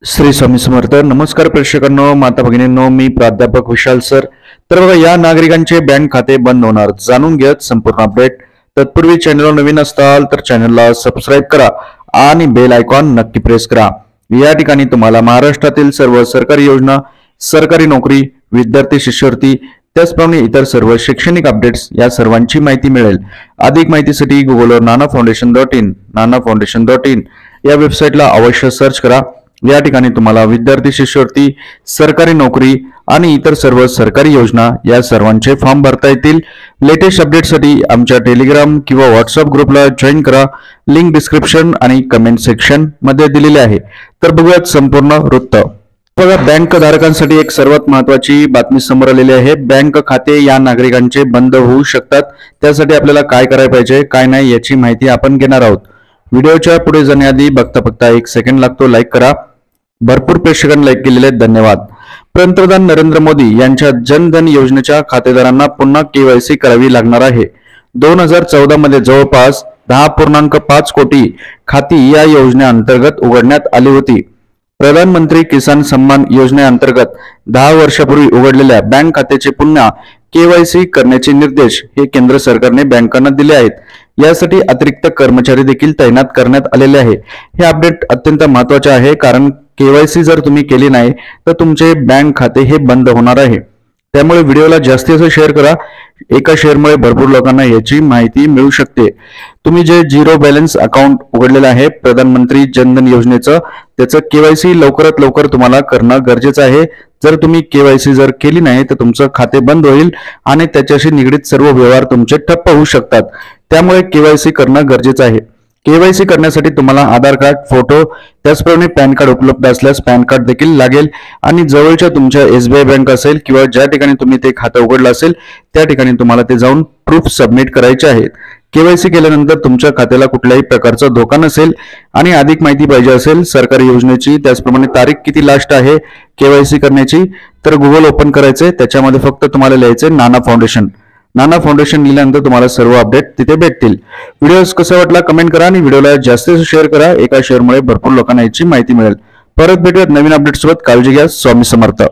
श्री स्वामी समर्थ. नमस्कार प्रेक्षकांनो, माता भगिनींनो, मी प्राध्यापक विशाल सर. तर बघा, या नागरिकांचे बँक खाते बंद होणार, जाणून घेत संपूर्ण अपडेट. तत्पूर्वी चॅनलवर नवीन असताल तर चॅनलला सबस्क्राईब करा आणि बेल आयकॉन नक्की प्रेस करा. या ठिकाणी तुम्हाला महाराष्ट्रातील सर्व सरकारी योजना, सरकारी नोकरी, विद्यार्थी शिष्यवृत्ती, त्याचप्रमाणे इतर सर्व शैक्षणिक अपडेट्स या सर्वांची माहिती मिळेल. अधिक माहितीसाठी गुगलवर nanafoundation.in या वेबसाईटला अवश्य सर्च करा. या ठिकाणी तुम्हाला विद्यार्थी शिष्यवृत्ती, सरकारी नोकरी आणि इतर सर्व सरकारी योजना या सर्वांचे फॉर्म भरता येतील. लेटेस्ट अपडेटसाठी आमच्या टेलिग्राम किंवा व्हॉट्सअप ग्रुपला जॉईन करा. लिंक डिस्क्रिप्शन आणि कमेंट सेक्शन मध्ये दिलेले आहे. तर बघूयात संपूर्ण वृत्त. बघा, बँक धारकांसाठी एक सर्वात महत्त्वाची बातमी समोर आलेली आहे. बँक खाते या नागरिकांचे बंद होऊ शकतात. त्यासाठी आपल्याला काय करायला पाहिजे, काय नाही याची माहिती आपण घेणार आहोत. व्हिडिओच्या पुढे जाण्याआधी बघता एक सेकंड लागतो, लाईक करा. भरपूर प्रेक्षकांनी लाईक केलेले, धन्यवाद. पंतप्रधान नरेंद्र मोदी यांच्या जनधन योजनेच्या खातेदारांना पुन्हा केवायसी करावी लागणार आहे. 2014 मध्ये जवळपास 10.5 कोटी खाती या योजनेअंतर्गत उघडण्यात आली होती. प्रधानमंत्री किसान सन्मान योजनेअंतर्गत 10 वर्षापूर्वी उघडलेल्या बँक खात्याचे पुन्हा केवायसी करण्याचे निर्देश हे केंद्र सरकारने बँकांना दिले आहेत. यासाठी अतिरिक्त कर्मचारी देखील तैनात करण्यात आलेले आहे. हे अपडेट अत्यंत महत्त्वाचे आहे, कारण केवायसी जर तुम्ही केली नाही तर तुमचे बँक खाते हे बंद होणार आहे. त्यामुळे व्हिडिओला जास्तीत जास्त शेअर करा. एका शेअरमुळे भरपूर लोकांना याची माहिती मिळू शकते. तुम्ही जे झिरो बॅलन्स अकाउंट उघडलेलं आहे प्रधानमंत्री जनधन योजनेचं, त्याचं केवायसी लवकरात लवकर तुम्हाला करणं गरजेचं आहे. जर तुम्ही केवायसी जर केली नाही तर तुमचं खाते बंद होईल आणि त्याच्याशी निगडीत सर्व व्यवहार तुमचे ठप्प होऊ शकतात. त्यामुळे केवायसी करणं गरजेचं आहे. केवायसी करण्यासाठी तुम्हाला आधार कार्ड, फोटो, त्याचप्रमाणे पॅन कार्ड उपलब्ध असल्यास पॅन कार्ड देखील लागेल आणि जवळच्या तुमच्या एसबीआय बँक असेल किंवा ज्या ठिकाणी तुम्ही ते खातं उघडलं असेल त्या ठिकाणी तुम्हाला ते जाऊन प्रूफ सबमिट करायचे आहेत. केवायसी केल्यानंतर तुमच्या खात्याला कुठल्याही प्रकारचा धोका नसेल. आणि अधिक माहिती पाहिजे असेल सरकारी योजनेची, त्याचप्रमाणे तारीख किती लास्ट आहे केवायसी करण्याची, तर गुगल ओपन करायचे. त्याच्यामध्ये फक्त तुम्हाला लिहायचे नाना फाउंडेशन लिहिल्यानंतर तुम्हाला सर्व अपडेट तिथे भेटतील. व्हिडिओ कसा वाटला कमेंट करा आणि व्हिडिओला जास्तीत शेअर करा. एका शेअरमुळे भरपूर लोकांना याची माहिती मिळेल. परत भेटूयात नवीन अपडेट सोबत. काळजी घ्या. स्वामी समर्थ.